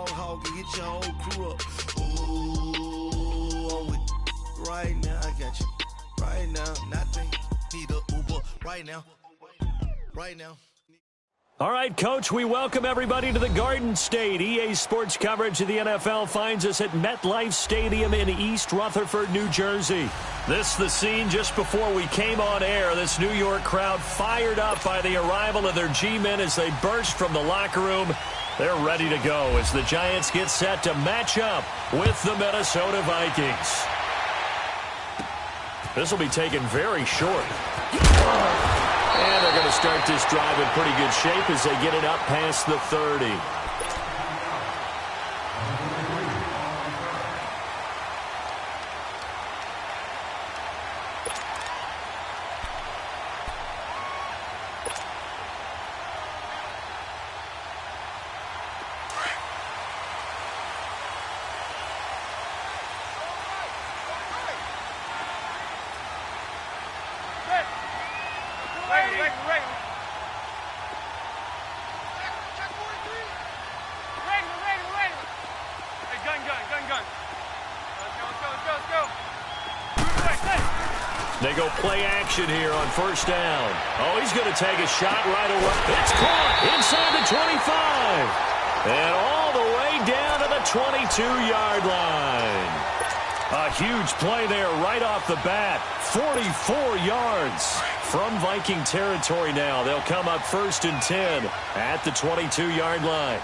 hog and get your whole crew up. Ooh, I'm with you. Right now, I got you. Right now, nothing. Need a Uber right now. Right now. All right, Coach, we welcome everybody to the Garden State. EA Sports coverage of the NFL finds us at MetLife Stadium in East Rutherford, New Jersey. This the scene just before we came on air. This New York crowd fired up by the arrival of their G-men as they burst from the locker room. They're ready to go as the Giants get set to match up with the Minnesota Vikings. This will be taken very short. And they're going to start this drive in pretty good shape as they get it up past the 30. They go play action here on first down. Oh, he's going to take a shot right away. It's caught inside the 25. And all the way down to the 22-yard line. A huge play there right off the bat. 44 yards from Viking territory now. They'll come up 1st and 10 at the 22-yard line.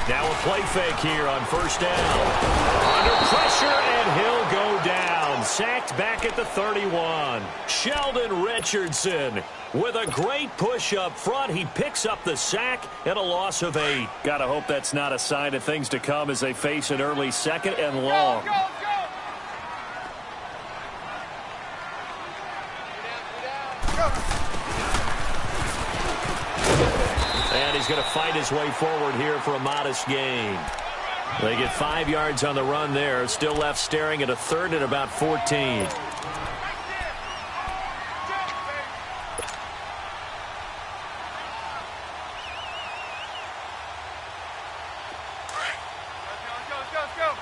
Now a play fake here on first down. Under pressure, and he'll go down. Sacked back at the 31. Sheldon Richardson with a great push up front. He picks up the sack and a loss of 8. Gotta hope that's not a sign of things to come as they face an early 2nd and long. Go. And he's going to fight his way forward here for a modest gain. They get 5 yards on the run there. Still left staring at a 3rd and about 14. Go.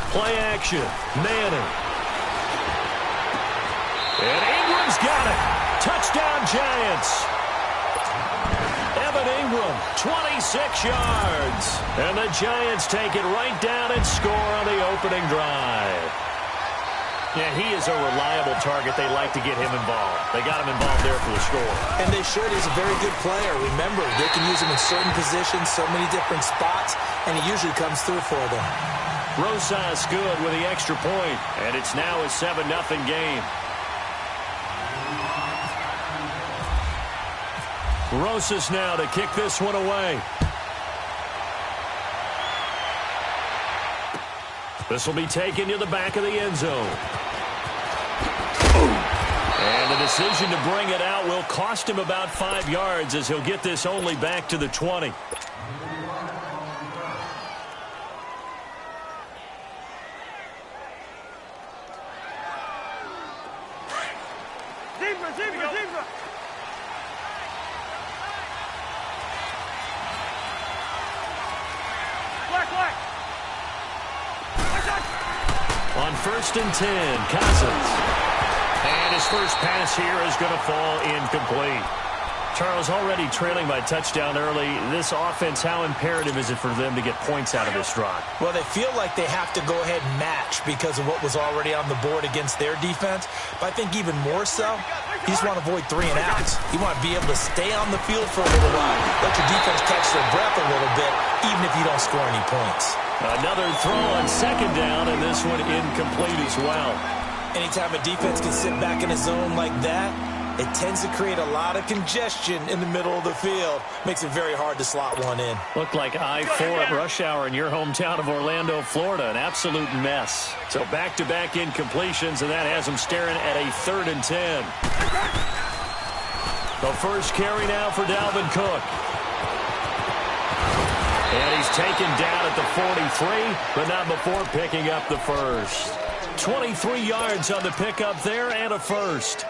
Play action. Manning. And Ingram's got it. Touchdown, Giants. Evan Ingram, 26 yards. And the Giants take it right down and score on the opening drive. Yeah, he is a reliable target. They like to get him involved. They got him involved there for the score. And they should. He's a very good player. Remember, they can use him in certain positions, so many different spots, and he usually comes through for them. Rosas good with the extra point, and it's now a 7-0 game. Rosas now to kick this one away. This will be taken to the back of the end zone. And the decision to bring it out will cost him about 5 yards as he'll get this only back to the 20. Zebra. Black. On 1st and 10, Cousins. And his first pass here is going to fall incomplete. Charles, already trailing by touchdown early. This offense, how imperative is it for them to get points out of this drive? Well, they feel like they have to go ahead and match because of what was already on the board against their defense. But I think even more so, you just want to avoid 3 and outs. You want to be able to stay on the field for a little while. Let your defense catch their breath a little bit, even if you don't score any points. Another throw on 2nd down, and this one incomplete as well. Anytime a defense can sit back in a zone like that, it tends to create a lot of congestion in the middle of the field. Makes it very hard to slot one in. Looked like I-4 at rush hour in your hometown of Orlando, Florida. An absolute mess. So back-to-back incompletions, and that has him staring at a 3rd and 10. The first carry now for Dalvin Cook. And he's taken down at the 43, but not before picking up the first. 23 yards on the pickup there and a first.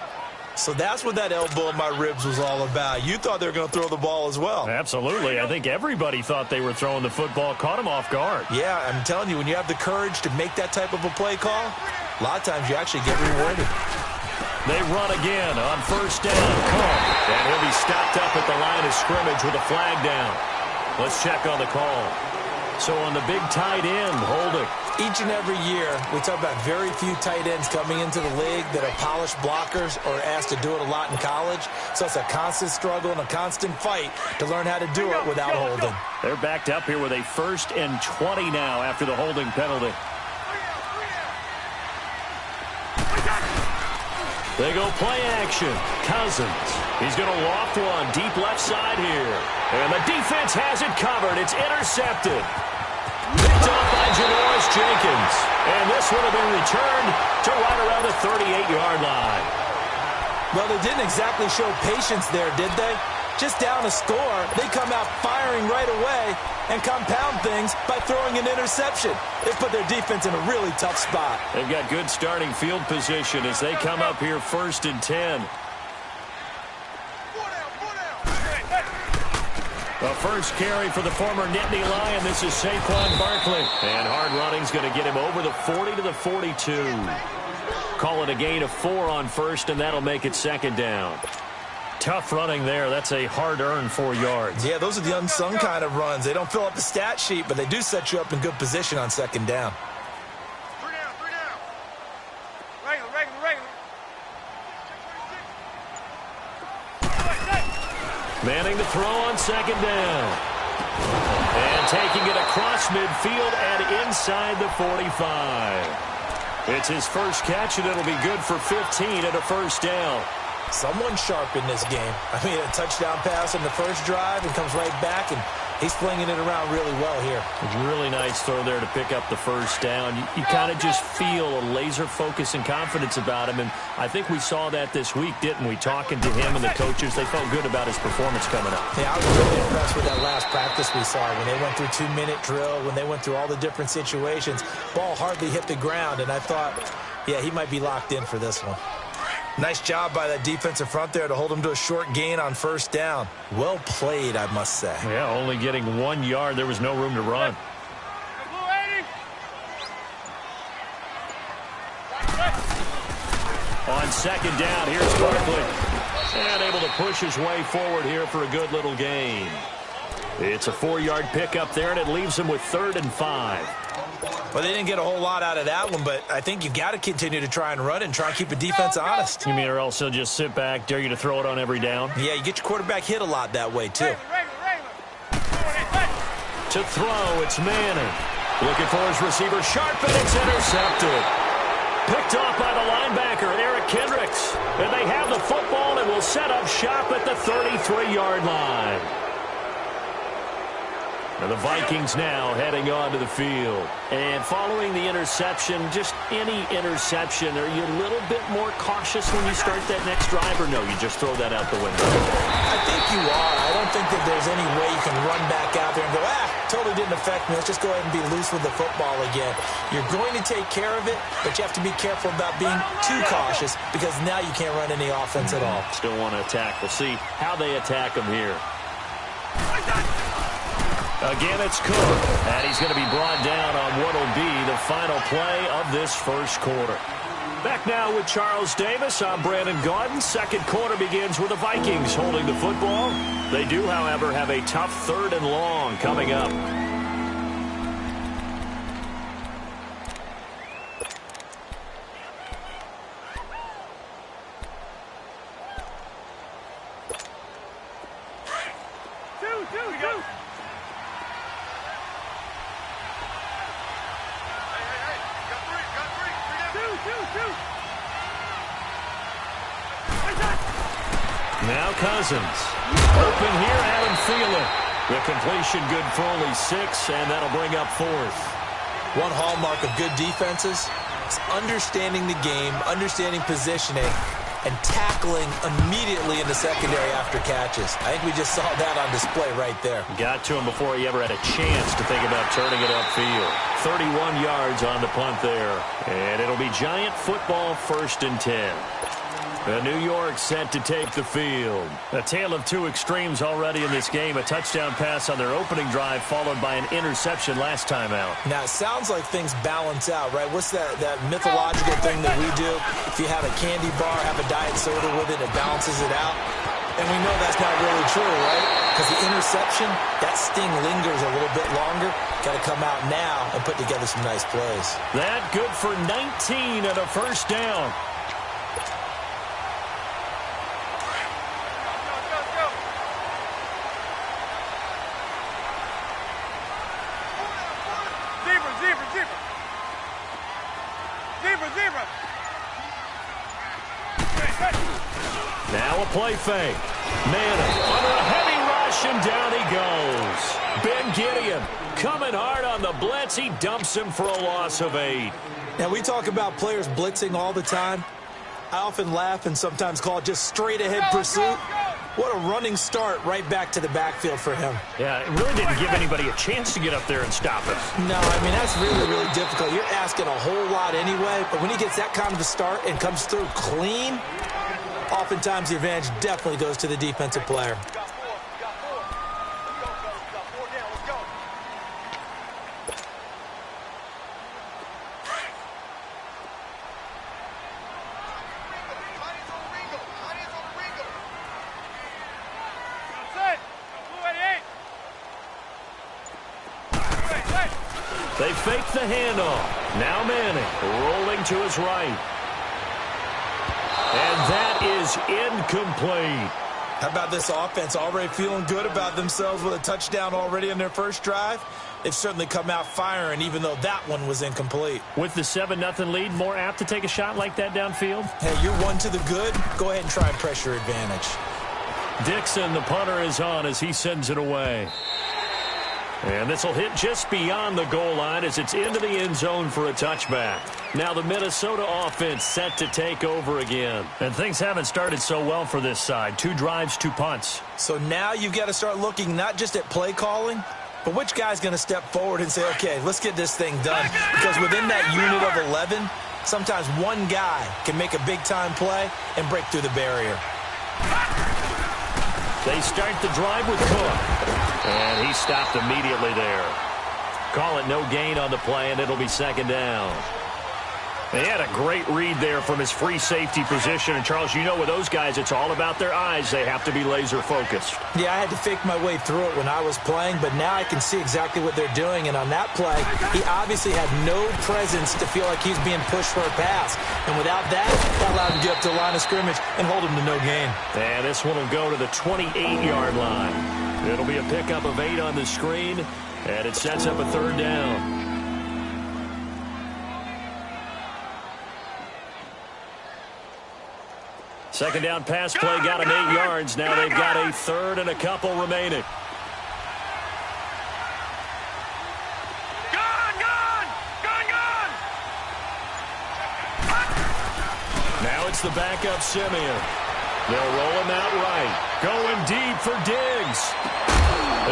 So that's what that elbow in my ribs was all about. You thought they were going to throw the ball as well. Absolutely. I think everybody thought they were throwing the football, caught him off guard. Yeah, I'm telling you, when you have the courage to make that type of a play call, a lot of times you actually get rewarded. They run again on first down. Cook. And he'll be stopped up at the line of scrimmage with a flag down. Let's check on the call. So on the big tight end, holding. Each and every year, we talk about very few tight ends coming into the league that are polished blockers or asked to do it a lot in college. So it's a constant struggle and a constant fight to learn how to do it without holding. They're backed up here with a 1st and 20 now after the holding penalty. They go play action. Cousins. He's going to loft one deep left side here. And the defense has it covered. It's intercepted. Picked off by Janoris Jenkins. And this would have been returned to right around the 38-yard line. Well, they didn't exactly show patience there, did they? Just down a score, they come out firing right away and compound things by throwing an interception. They put their defense in a really tough spot. They've got good starting field position as they come up here 1st and 10. The first carry for the former Nittany Lion. This is Saquon Barkley. And hard running's going to get him over the 40 to the 42. Call it a gain of 4 on first, and that'll make it 2nd down. Tough running there. That's a hard-earned 4 yards. Yeah, those are the unsung kind of runs. They don't fill up the stat sheet, but they do set you up in good position on 2nd down. 3 down, 3 down. Regular. Manning to throw on 2nd down. And taking it across midfield and inside the 45. It's his first catch, and it'll be good for 15 and a 1st down. Someone sharp in this game. I mean, a touchdown pass in the first drive and comes right back, and he's flinging it around really well here. It's a really nice throw there to pick up the 1st down. You kind of just feel a laser focus and confidence about him, and I think we saw that this week, didn't we? Talking to him and the coaches, they felt good about his performance coming up. Yeah, I was really impressed with that last practice we saw when they went through 2-minute drill, when they went through all the different situations. Ball hardly hit the ground, and I thought, yeah, he might be locked in for this one. Nice job by that defensive front there to hold him to a short gain on 1st down. Well played, I must say. Yeah, only getting 1 yard. There was no room to run. On 2nd down, here's Barkley. And able to push his way forward here for a good little gain. It's a 4-yard pickup there, and it leaves him with 3rd and 5. Well, they didn't get a whole lot out of that one, but I think you got to continue to try and run and try and keep the defense honest. You mean or else he'll just sit back, dare you to throw it on every down? Yeah, you get your quarterback hit a lot that way, too. To throw, it's Manning. Looking for his receiver, Sharp, and it's intercepted. Picked off by the linebacker, Eric Kendricks. And they have the football and will set up shop at the 33-yard line. And the Vikings now heading onto the field. And following the interception, just any interception, are you a little bit more cautious when you start that next drive, or no, you just throw that out the window? I think you are. I don't think that there's any way you can run back out there and go, totally didn't affect me. Let's just go ahead and be loose with the football again. You're going to take care of it, but you have to be careful about being too cautious because now you can't run any offense at all. Still want to attack. We'll see how they attack him here. Again, it's Cook, and he's going to be brought down on what will be the final play of this first quarter. Back now with Charles Davis. I'm Brandon Gaudin. Second quarter begins with the Vikings holding the football. They do, however, have a tough 3rd and long coming up. Two. Now Cousins. Open here, Adam Thielen. The completion good for only 6, and that'll bring up 4th. One hallmark of good defenses is understanding the game, understanding positioning, and tackling immediately in the secondary after catches. I think we just saw that on display right there. Got to him before he ever had a chance to think about turning it upfield. 31 yards on the punt there. And it'll be Giant football, 1st and 10. New York set to take the field. A tale of two extremes already in this game. A touchdown pass on their opening drive, followed by an interception last time out. Now, it sounds like things balance out, right? What's that mythological thing that we do? If you have a candy bar, have a diet soda with it, it balances it out. And we know that's not really true, right? Because the interception, that sting lingers a little bit longer. Got to come out now and put together some nice plays. That good for 19 and a 1st down. Now a play fake. Manning under a heavy rush, and down he goes. Ben Gideon coming hard on the blitz. He dumps him for a loss of 8. Now, we talk about players blitzing all the time. I often laugh and sometimes call it just straight-ahead pursuit. What a running start right back to the backfield for him. Yeah, it really didn't give anybody a chance to get up there and stop him. No, I mean, that's really, really difficult. You're asking a whole lot anyway, but when he gets that kind of a start and comes through clean, oftentimes the advantage definitely goes to the defensive player. They fake the handoff. Now Manning rolling to his right. And that is incomplete. How about this offense already feeling good about themselves with a touchdown already in their first drive? They've certainly come out firing, even though that one was incomplete. With the 7-0 lead, more apt to take a shot like that downfield? Hey, you're one to the good. Go ahead and try and press your advantage. Dixon, the punter, is on as he sends it away. And this will hit just beyond the goal line as it's into the end zone for a touchback. Now the Minnesota offense set to take over again. And things haven't started so well for this side. 2 drives, 2 punts. So now you've got to start looking not just at play calling, but which guy's going to step forward and say, okay, let's get this thing done. Because within that unit of 11, sometimes one guy can make a big-time play and break through the barrier. They start the drive with Cook. And he stopped immediately there. Call it no gain on the play, and it'll be 2nd down. They had a great read there from his free safety position. And, Charles, you know with those guys, it's all about their eyes. They have to be laser-focused. Yeah, I had to fake my way through it when I was playing, but now I can see exactly what they're doing. And on that play, he obviously had no presence to feel like he's being pushed for a pass. And without that allowed him to get up to the line of scrimmage and hold him to no gain. And this one will go to the 28-yard line. It'll be a pickup of 8 on the screen, and it sets up a 3rd down. Second down pass play got him 8 yards. Now they've got a 3rd and a couple remaining. Now it's the backup Simeon. They'll roll him out right. Going deep for Diggs.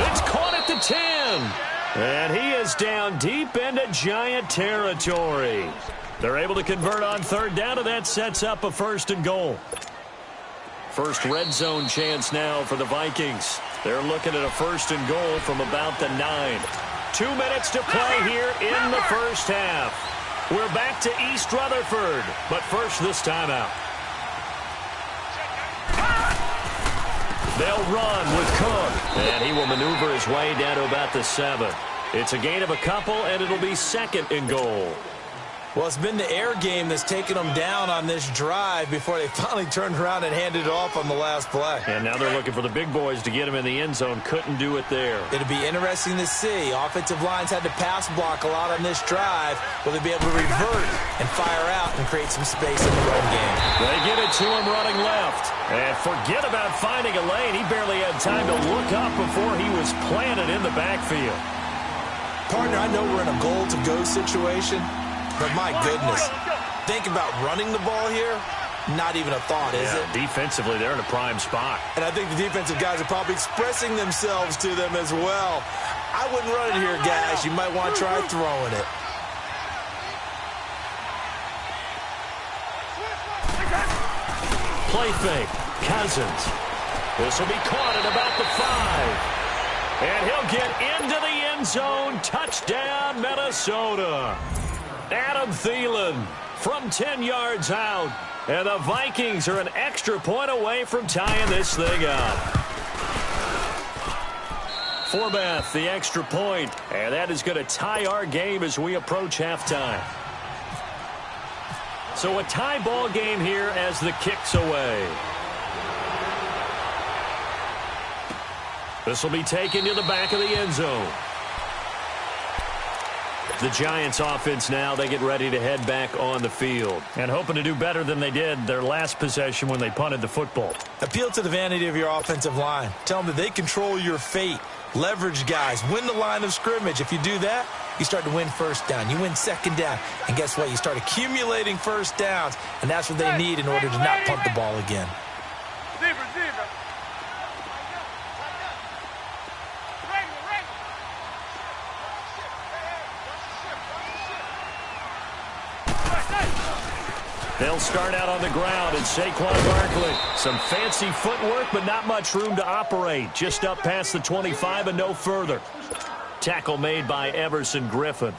It's caught at the 10. And he is down deep into Giant territory. They're able to convert on 3rd down, and that sets up a 1st and goal. First red zone chance now for the Vikings. They're looking at a 1st and goal from about the 9. 2 minutes to play here in the first half. We're back to East Rutherford, but first this timeout. They'll run with Cook, and he will maneuver his way down to about the 7. It's a gain of a couple, and it'll be 2nd and goal. Well, it's been the air game that's taken them down on this drive before they finally turned around and handed it off on the last play. And now they're looking for the big boys to get him in the end zone. Couldn't do it there. It'll be interesting to see. Offensive lines had to pass block a lot on this drive. Will they be able to revert and fire out and create some space in the run game? They get it to him running left. And forget about finding a lane. He barely had time to look up before he was planted in the backfield. Partner, I know we're in a goal-to-go situation, but my goodness, think about running the ball here. Not even a thought, is it? Defensively, they're in a prime spot. And I think the defensive guys are probably expressing themselves to them as well. I wouldn't run it here, guys. You might want to try throwing it. Play fake. Cousins. This will be caught at about the 5. And he'll get into the end zone. Touchdown, Minnesota. Adam Thielen from 10 yards out. And the Vikings are an extra point away from tying this thing up. Forbath, the extra point. And that is going to tie our game as we approach halftime. So a tie ball game here as the kick's away. This will be taken to the back of the end zone. The Giants offense now, they get ready to head back on the field. And hoping to do better than they did their last possession when they punted the football. Appeal to the vanity of your offensive line. Tell them that they control your fate. Leverage guys. Win the line of scrimmage. If you do that, you start to win first down. You win second down. And guess what? You start accumulating first downs. And that's what they need in order to not punt the ball again. They'll start out on the ground, and Saquon Barkley. Some fancy footwork, but not much room to operate. Just up past the 25 and no further. Tackle made by Everson Griffin.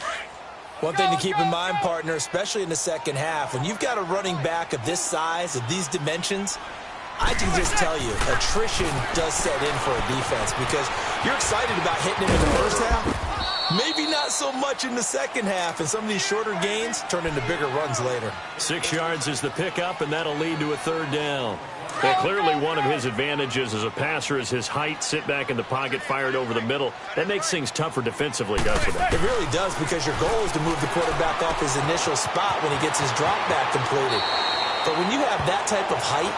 One thing to keep in mind, partner, especially in the second half, when you've got a running back of this size, of these dimensions, I can just tell you, attrition does set in for a defense because you're excited about hitting him in the first half. Maybe not so much in the second half, and some of these shorter gains turn into bigger runs later. 6 yards is the pickup, and that'll lead to a third down. Well, clearly one of his advantages as a passer is his height. Sit back in the pocket, fired over the middle. That makes things tougher defensively, doesn't it? It really does, because your goal is to move the quarterback off his initial spot when he gets his drop back completed. But when you have that type of height,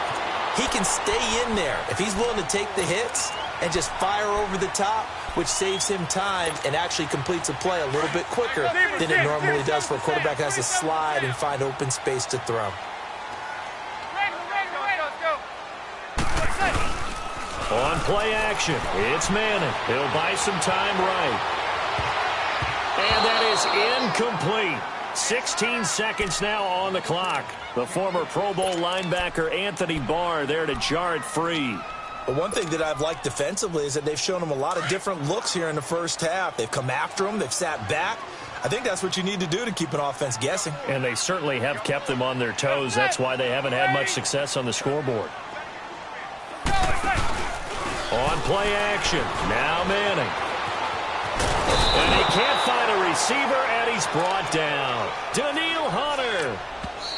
he can stay in there if he's willing to take the hits and just fire over the top, which saves him time and actually completes a play a little bit quicker than it normally does for a quarterback that has to slide and find open space to throw. On play action, it's Manning. He'll buy some time right. And that is incomplete. 16 seconds now on the clock. The former Pro Bowl linebacker Anthony Barr there to jar it free. But one thing that I've liked defensively is that they've shown him a lot of different looks here in the first half. They've come after him. They've sat back. I think that's what you need to do to keep an offense guessing. And they certainly have kept them on their toes. That's why they haven't had much success on the scoreboard. On play action, now Manning. And he can't find a receiver, and he's brought down. Daniil Hunter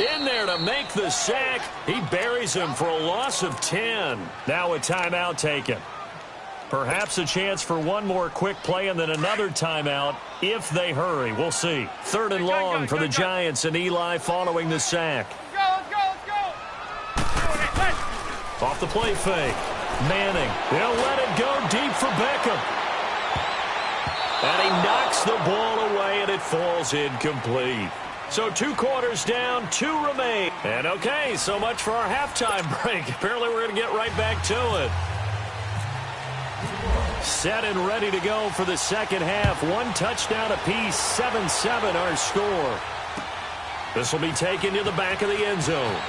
in there to make the sack. He buries him for a loss of 10. Now a timeout taken. Perhaps a chance for one more quick play and then another timeout if they hurry. We'll see. Third and long for the Giants and Eli following the sack. Off the play fake. Manning. He'll let it go deep for Beckham. And he knocks the ball away, and it falls incomplete. So 2 quarters down, 2 remain. And okay, so much for our halftime break. Apparently we're going to get right back to it. Set and ready to go for the second half. 1 touchdown apiece, 7-7 our score. This will be taken to the back of the end zone.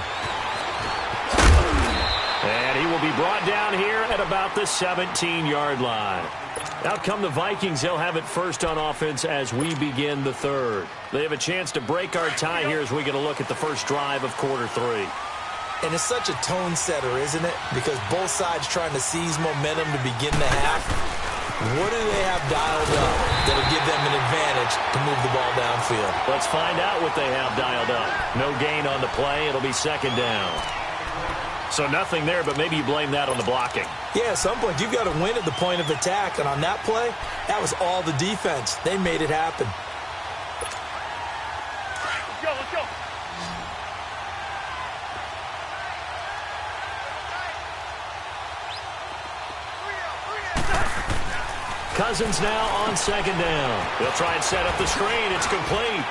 And he will be brought down here at about the 17-yard line. Out come the Vikings. They'll have it first on offense as we begin the third. They have a chance to break our tie here as we get a look at the first drive of quarter 3. And it's such a tone setter, isn't it? Because both sides trying to seize momentum to begin the half. What do they have dialed up that'll give them an advantage to move the ball downfield? Let's find out what they have dialed up. No gain on the play. It'll be second down. So nothing there, but maybe you blame that on the blocking. Yeah, at some point, you've got to win at the point of attack. And on that play, that was all the defense. They made it happen. Let's go, let's go. Cousins now on second down. He'll try and set up the screen. It's complete.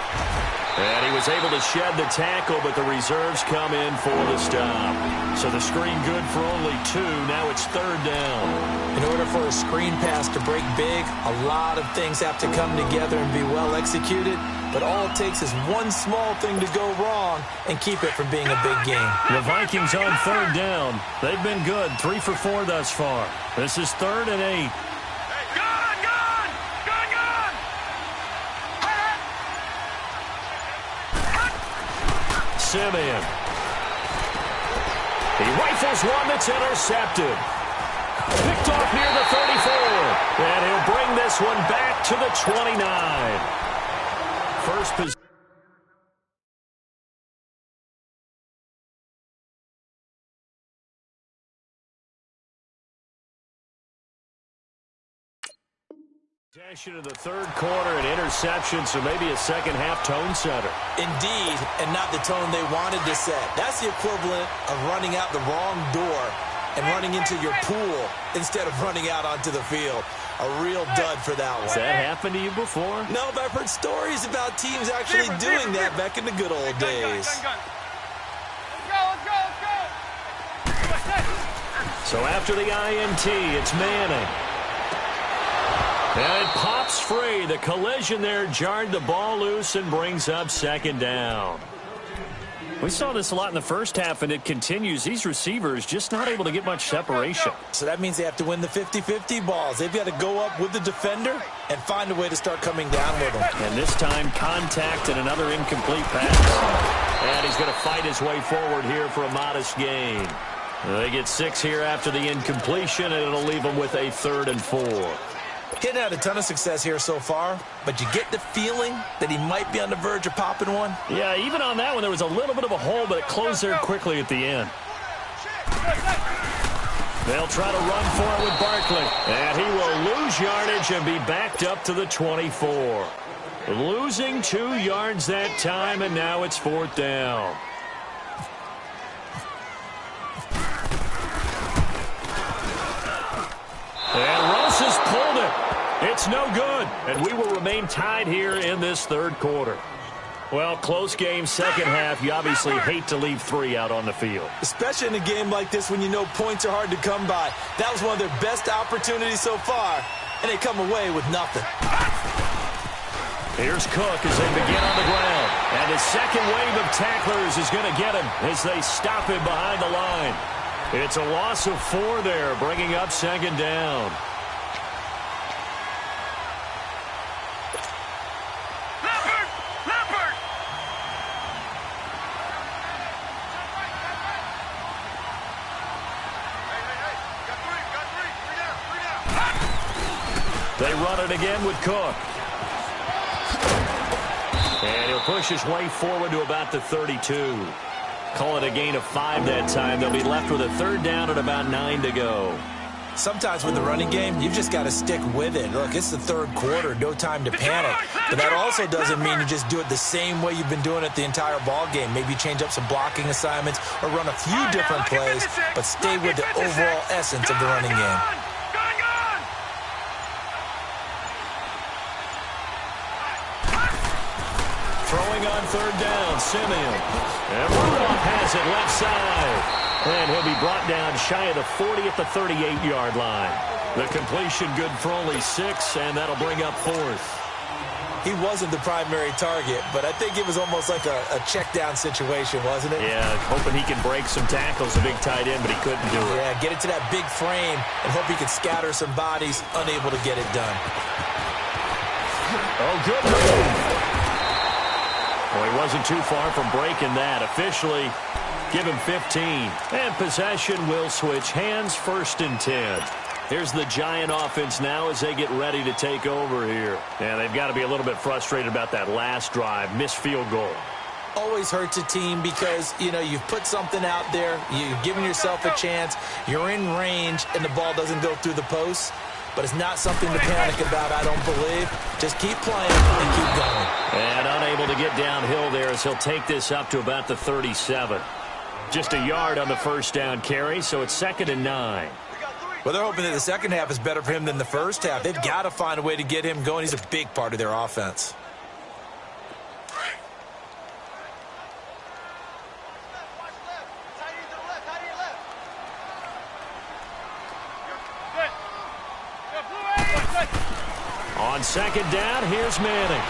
And he was able to shed the tackle, but the reserves come in for the stop. So the screen good for only 2. Now it's third down. In order for a screen pass to break big, a lot of things have to come together and be well executed. But all it takes is one small thing to go wrong and keep it from being a big game. The Vikings on third down. They've been good, 3 for 4 thus far. This is 3rd and 8. Simeon. He rifles one that's intercepted. Picked off near the 34. And he'll bring this one back to the 29. First position. Possession of the third quarter and interception, so maybe a second-half tone setter. Indeed, and not the tone they wanted to set. That's the equivalent of running out the wrong door and running into your pool instead of running out onto the field. A real dud for that one. Has that happened to you before? No, but I've heard stories about teams actually doing that back in the good old days. Let's go, let's go. So after the INT, it's Manning. And it pops free. The collision there jarred the ball loose and brings up second down. We saw this a lot in the first half, and it continues. These receivers just not able to get much separation. So that means they have to win the 50-50 balls. They've got to go up with the defender and find a way to start coming down with them. And this time, contact and another incomplete pass. And he's going to fight his way forward here for a modest gain. They get 6 here after the incompletion, and it'll leave them with a 3rd and 4. Getting had a ton of success here so far, but you get the feeling that he might be on the verge of popping one. Yeah, even on that one, there was a little bit of a hole, but it closed there quickly at the end. They'll try to run for it with Barkley. And he will lose yardage and be backed up to the 24. Losing 2 yards that time, and now it's 4th down. And Russ has pulled it. It's no good. And we will remain tied here in this third quarter. Well, close game, second half. You obviously hate to leave 3 out on the field. Especially in a game like this when you know points are hard to come by. That was one of their best opportunities so far, and they come away with nothing. Here's Cook as they begin on the ground. And his second wave of tacklers is going to get him as they stop him behind the line. It's a loss of 4 there, bringing up second down. They run it again with Cook. And he'll push his way forward to about the 32. Call it a gain of 5 that time. They'll be left with a 3rd down and about 9 to go. Sometimes with the running game, you've just got to stick with it. Look, it's the third quarter, no time to panic. But that also doesn't mean you just do it the same way you've been doing it the entire ball game. Maybe change up some blocking assignments or run a few different plays, but stay with the overall essence of the running game. Throwing on 3rd down, Simeon. And Rudolph has it left side. And he'll be brought down shy of the 40 at the 38-yard line. The completion good for only 6, and that'll bring up 4th. He wasn't the primary target, but I think it was almost like a check-down situation, wasn't it? Yeah, hoping he can break some tackles, a big tight end, but he couldn't do it. Yeah, get it to that big frame and hope he could scatter some bodies, unable to get it done. Oh, good move. Well, he wasn't too far from breaking that. Officially, give him 15. And possession will switch hands, 1st and 10. Here's the Giant offense now as they get ready to take over here. And they've got to be a little bit frustrated about that last drive, missed field goal. Always hurts a team because, you've put something out there, you've given yourself a chance, you're in range, and the ball doesn't go through the posts. But it's not something to panic about, I don't believe. Just keep playing and keep going. And unable to get downhill there as he'll take this up to about the 37. Just a yard on the first down carry, so it's 2nd and 9. Well, they're hoping that the second half is better for him than the first half. They've got to find a way to get him going. He's a big part of their offense. On 2nd down, here's Manning.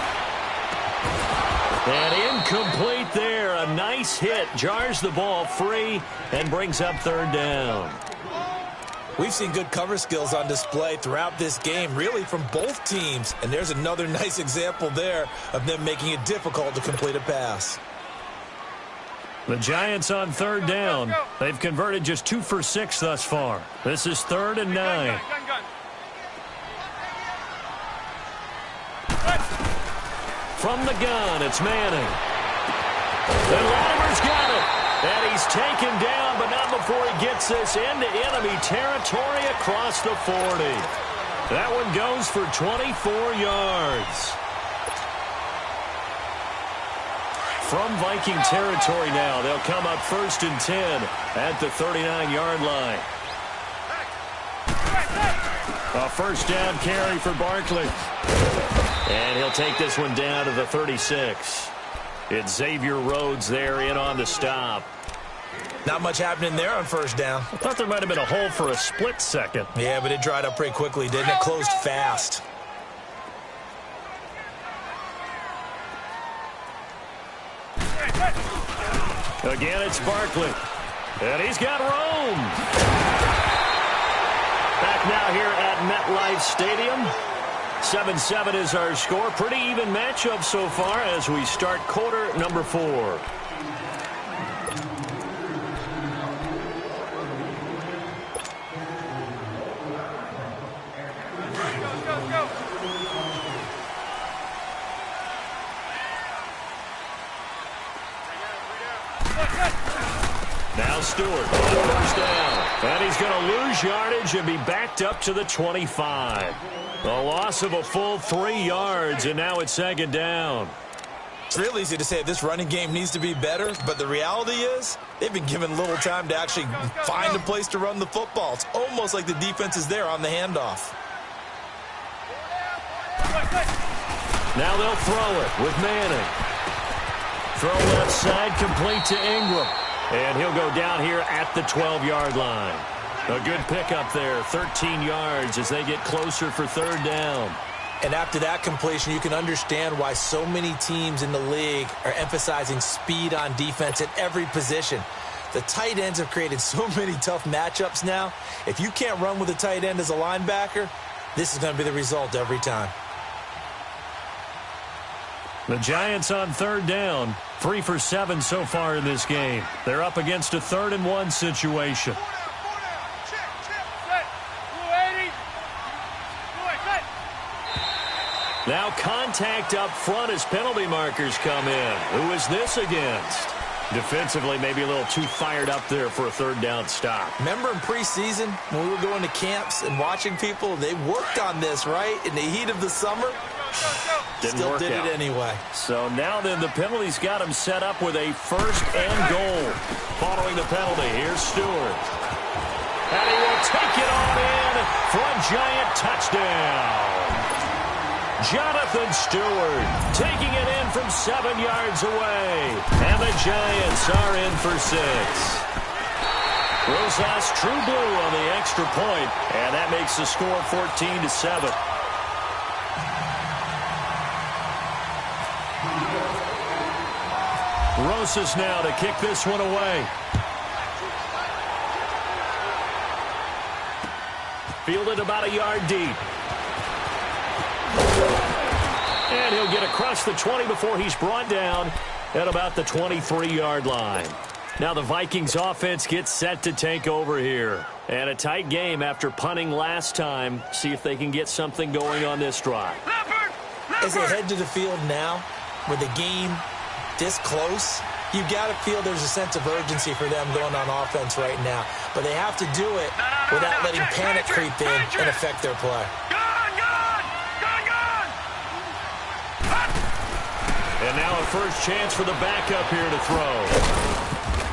And incomplete there. A nice hit. Jars the ball free and brings up 3rd down. We've seen good cover skills on display throughout this game, really from both teams. And there's another nice example there of them making it difficult to complete a pass. The Giants on 3rd down. They've converted just 2 for 6 thus far. This is 3rd and 9. From the gun, it's Manning. And Latimer's got it. And he's taken down, but not before he gets this into enemy territory across the 40. That one goes for 24 yards. From Viking territory now, they'll come up 1st and 10 at the 39-yard line. A 1st down carry for Barkley. And he'll take this one down to the 36. It's Xavier Rhodes there in on the stop. Not much happening there on 1st down. I thought there might have been a hole for a split second. Yeah, but it dried up pretty quickly, didn't it? Closed fast. Again, it's Barkley. And he's got room. Back now here at MetLife Stadium. 7-7 is our score. Pretty even matchup so far as we start quarter number 4. Now Stewart on 1st down. And he's going to lose yardage and be backed up to the 25. A loss of a full 3 yards, and now it's 2nd down. It's real easy to say this running game needs to be better, but the reality is they've been given little time to actually find a place to run the football. It's almost like the defense is there on the handoff. Now they'll throw it with Manning. Throw left side, complete to Ingram. And he'll go down here at the 12-yard line. A good pickup there, 13 yards as they get closer for 3rd down. And after that completion, you can understand why so many teams in the league are emphasizing speed on defense at every position. The tight ends have created so many tough matchups now. If you can't run with a tight end as a linebacker, this is going to be the result every time. The Giants on 3rd down, 3 for 7 so far in this game. They're up against a 3rd and 1 situation. Now contact up front as penalty markers come in. Who is this against? Defensively, maybe a little too fired up there for a 3rd down stop. Remember in preseason when we were going to camps and watching people, they worked on this, right? In the heat of the summer, still did it anyway. So now then the penalty's got him set up with a 1st and goal. Following the penalty, here's Stewart. And he will take it on in for a Giant touchdown. Jonathan Stewart taking it in from 7 yards away. And the Giants are in for 6. Rosas true blue on the extra point, and that makes the score 14-7. Rosas now to kick this one away. Fielded about a yard deep. And he'll get across the 20 before he's brought down at about the 23-yard line. Now the Vikings offense gets set to take over here. And a tight game after punting last time. See if they can get something going on this drive. As they head to the field now, with the game this close, you've got to feel there's a sense of urgency for them going on offense right now. But they have to do it without letting panic creep in and affect their play. And now a first chance for the backup here to throw.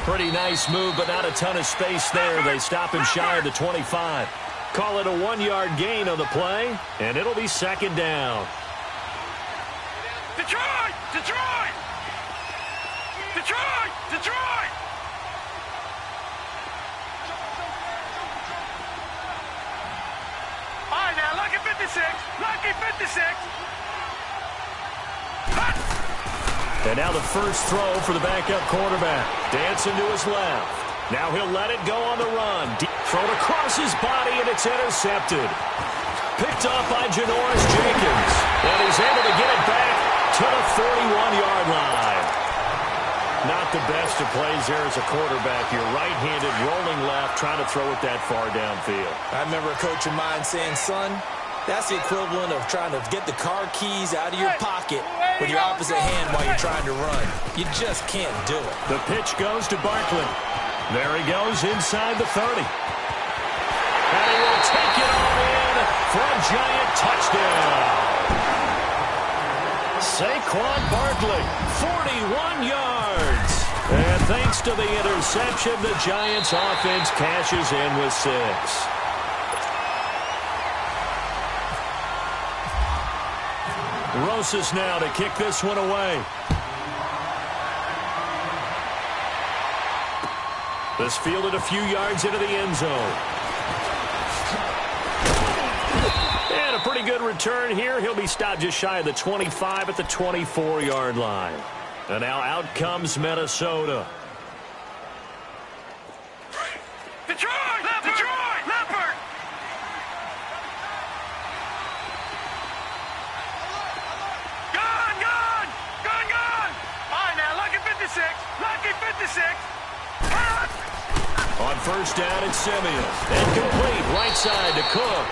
Pretty nice move, but not a ton of space there. They stop him shy of the 25. Call it a 1-yard gain on the play, and it'll be second down. Detroit! Detroit! Detroit! Detroit! All right, now, lucky 56. Lucky 56. And now the first throw for the backup quarterback. Dancing to his left. Now he'll let it go on the run. Deep thrown across his body, and it's intercepted. Picked off by Janoris Jenkins. And he's able to get it back to the 41-yard line. Not the best of plays there as a quarterback. You're right-handed, rolling left, trying to throw it that far downfield. I remember a coach of mine saying, son, that's the equivalent of trying to get the car keys out of your pocket with your opposite hand while you're trying to run. You just can't do it. The pitch goes to Barkley. There he goes inside the 30. And he will take it all in for a giant touchdown. Saquon Barkley, 41 yards. And thanks to the interception, the Giants offense cashes in with 6. Rosas now to kick this one away. This fielded a few yards into the end zone. And a pretty good return here. He'll be stopped just shy of the 25 at the 24-yard line. And now out comes Minnesota. Detroit! Detroit! Leopard! Gone! All right, now, lucky 56. Lucky 56. On first down, it's Simeon. And complete right side to Cook.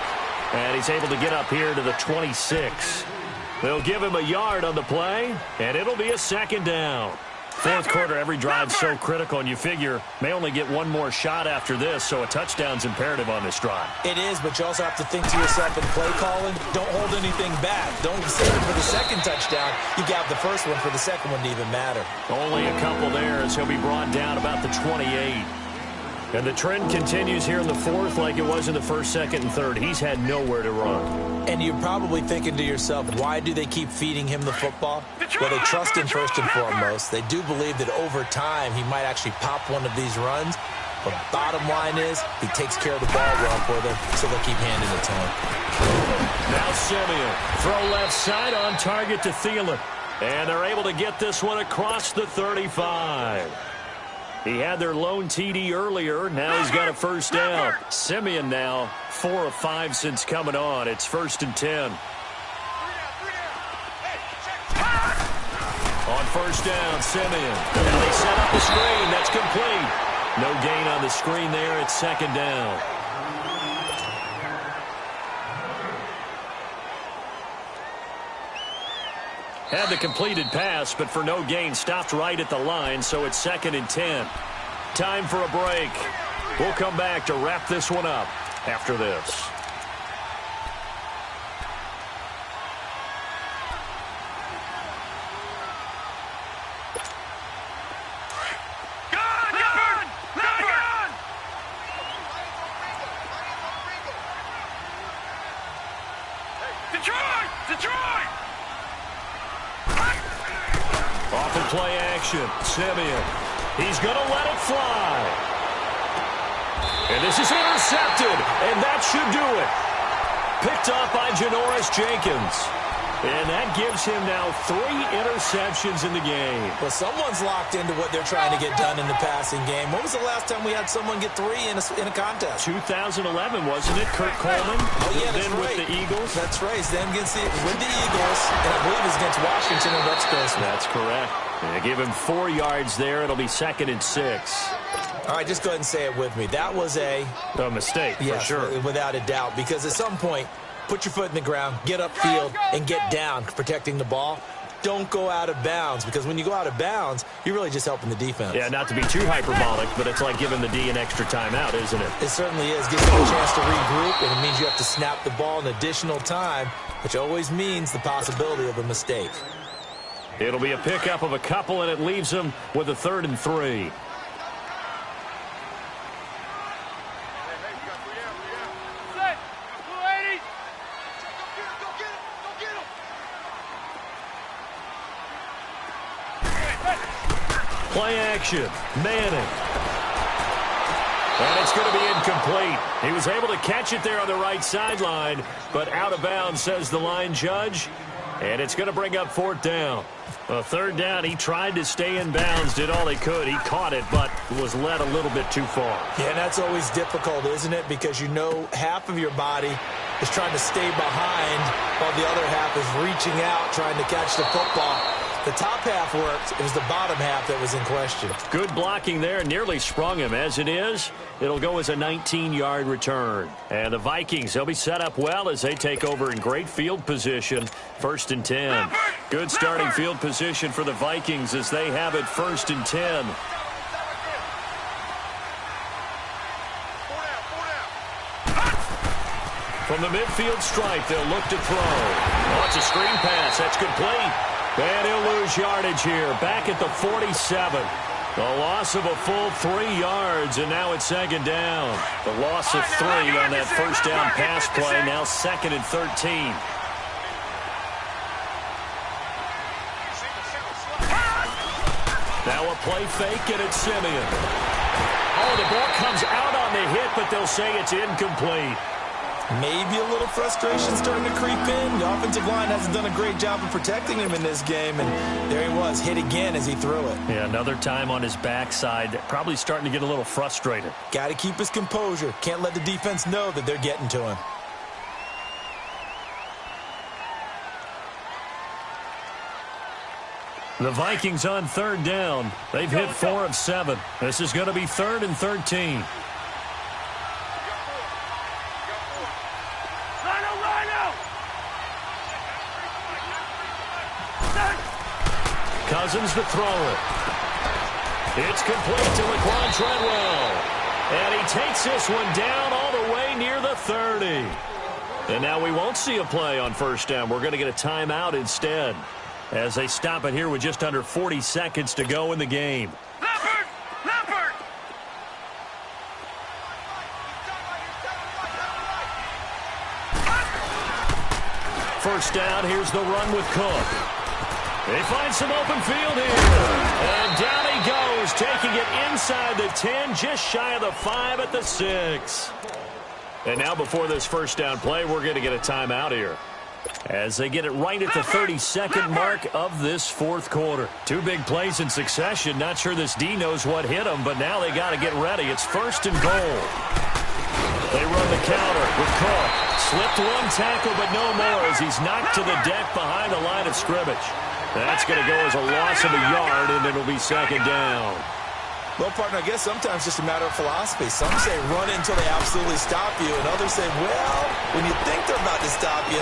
And he's able to get up here to the 26. They'll give him a yard on the play, and it'll be a second down. Fourth quarter, every drive's so critical, and you figure may only get one more shot after this, so a touchdown's imperative on this drive. It is, but you also have to think to yourself in play calling, don't hold anything back. Don't save it for the second touchdown. You got the first one for the second one to even matter. Only a couple there as he'll be brought down about the 28. And the trend continues here in the fourth like it was in the first, second, and third. He's had nowhere to run. And you're probably thinking to yourself, why do they keep feeding him the football? Well, they trust him first and foremost. They do believe that over time he might actually pop one of these runs. But bottom line is he takes care of the ball well for them, so they'll keep handing it to him. Now Simeon. Throw left side on target to Thielen. And they're able to get this one across the 35. He had their lone TD earlier. Now he's got a first down. Simeon now 4 of 5 since coming on. It's 1st and 10. On first down, Simeon. Now they set up the screen. That's complete. No gain on the screen there. It's second down. Had the completed pass, but for no gain, stopped right at the line, so it's 2nd and 10. Time for a break. We'll come back to wrap this one up after this. Detroit! Off of play action, Simeon. He's going to let it fly. And this is intercepted, and that should do it. Picked off by Janoris Jenkins. And that gives him now 3 interceptions in the game. Well, someone's locked into what they're trying to get done in the passing game. When was the last time we had someone get 3 in a contest? 2011, wasn't it? Kurt Coleman. Oh, yeah, that's then right. with the Eagles. That's right. Then with the Eagles, and I believe it's against Washington and Rex Grossman. That's correct. They give him 4 yards there. It'll be 2nd and 6. All right, just go ahead and say it with me. That was a mistake, yes, for sure. Without a doubt, because at some point, put your foot in the ground, get upfield, and get down protecting the ball. Don't go out of bounds, because when you go out of bounds, you're really just helping the defense. Yeah, not to be too hyperbolic, but it's like giving the D an extra timeout, isn't it? It certainly is. Gives them a chance to regroup, and it means you have to snap the ball an additional time, which always means the possibility of a mistake. It'll be a pickup of a couple, and it leaves them with a 3rd and 3. Play action. Manning. And it's going to be incomplete. He was able to catch it there on the right sideline, but out of bounds, says the line judge. And it's going to bring up 4th down. A 3rd down, he tried to stay in bounds, did all he could. He caught it, but was led a little bit too far. Yeah, and that's always difficult, isn't it? Because you know half of your body is trying to stay behind while the other half is reaching out, trying to catch the football. The top half worked. It was the bottom half that was in question. Good blocking there. Nearly sprung him. As it is, it'll go as a 19-yard return. And the Vikings, they'll be set up well as they take over in great field position. 1st and 10. Good starting field position for the Vikings as they have it 1st and 10. From the midfield stripe, they'll look to throw. Oh, it's a screen pass. That's complete. And he'll lose yardage here. Back at the 47. The loss of a full 3 yards, and now it's 2nd down. The loss of 3 on that 1st down pass play. Now 2nd and 13. Now a play fake, and it's Simeon. Oh, the ball comes out on the hit, but they'll say it's incomplete. Maybe a little frustration starting to creep in. The offensive line hasn't done a great job of protecting him in this game, and there he was, hit again as he threw it. Yeah, another time on his backside, probably starting to get a little frustrated. Got to keep his composure. Can't let the defense know that they're getting to him. The Vikings on 3rd down. They've hit 4 of 7. This is going to be 3rd and 13. Cousins to throw it. It's complete to Laquan Treadwell. And he takes this one down all the way near the 30. And now we won't see a play on 1st down. We're going to get a timeout instead as they stop it here with just under 40 seconds to go in the game. Leopard! 1st down, here's the run with Cook. They find some open field here. And down he goes, taking it inside the 10, just shy of the 5 at the 6. And now before this 1st down play, we're going to get a timeout here as they get it right at the 32nd mark of this 4th quarter. 2 big plays in succession. Not sure this D knows what hit them, but now they got to get ready. It's 1st and goal. They run the counter with Cook. Slipped 1 tackle, but no more as he's knocked to the deck behind the line of scrimmage. That's going to go as a loss of a yard, and it'll be 2nd down. Well, partner, I guess sometimes it's just a matter of philosophy. Some say run until they absolutely stop you, and others say, well, when you think they're about to stop you,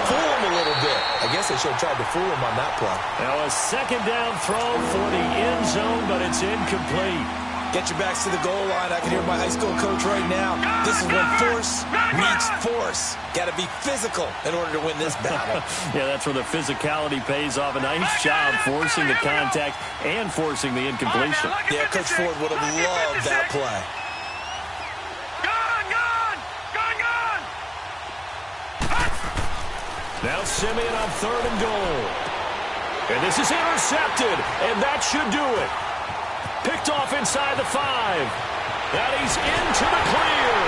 fool them a little bit. I guess they should have tried to fool him on that play. Now a 2nd down throw for the end zone, but it's incomplete. Get your backs to the goal line. I can hear my high school coach right now. This is when force meets force. Got to be physical in order to win this battle. Yeah, that's where the physicality pays off. A nice job forcing the contact and forcing the incompletion. Yeah, Coach Ford would have loved that play. Gone! Now Simeon on 3rd and goal. And this is intercepted, and that should do it. Picked off inside the 5. And he's into the clear.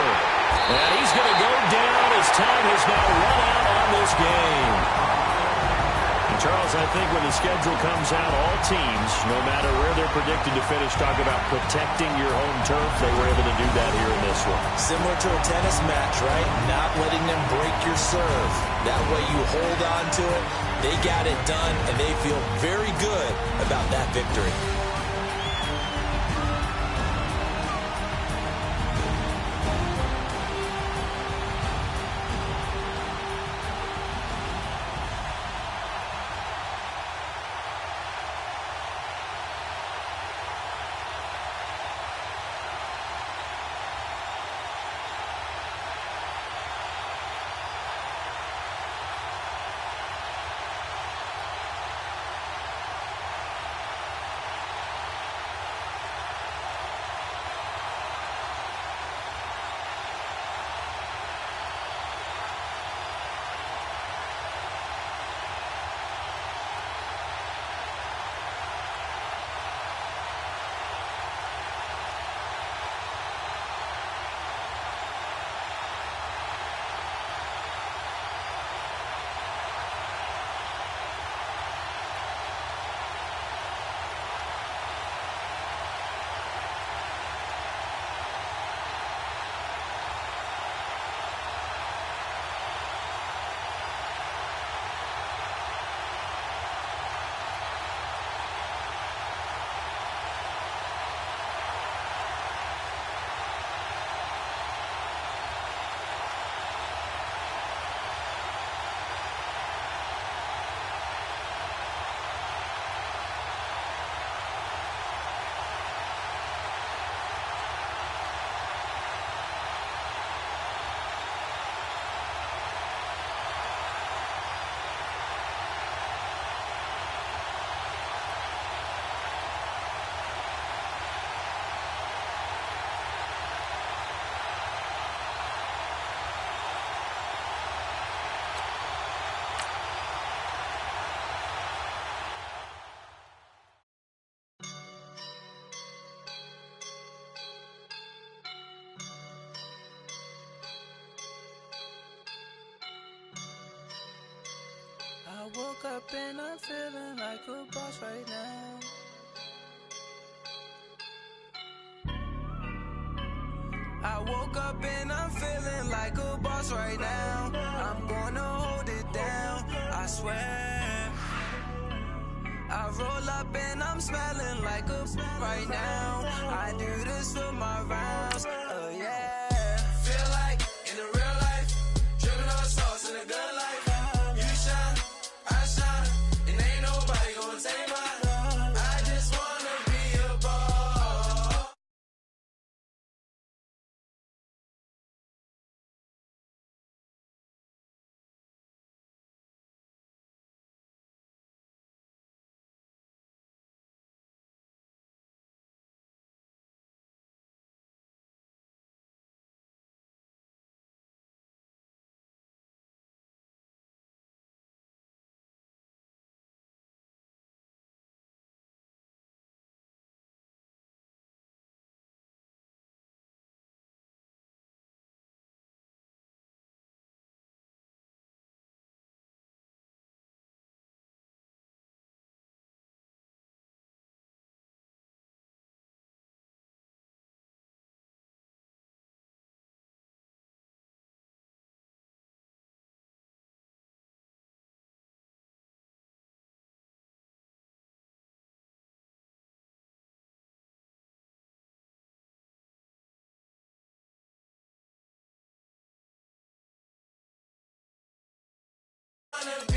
And he's going to go down as time has now run out on this game. Charles, I think when the schedule comes out, all teams, no matter where they're predicted to finish, talk about protecting your home turf. They were able to do that here in this one. Similar to a tennis match, right? Not letting them break your serve. That way you hold on to it. They got it done, and they feel very good about that victory. I woke up and I'm feeling like a boss right now. I woke up and I'm feeling like a boss right now. I'm gonna hold it down, I swear. I roll up and I'm smelling like a right now. I do this for my rounds, oh yeah. Feel like in the real life, dripping on sauce in a good life. You shine, I shine, and ain't nobody gonna take mine. I just wanna be a boss. Wanna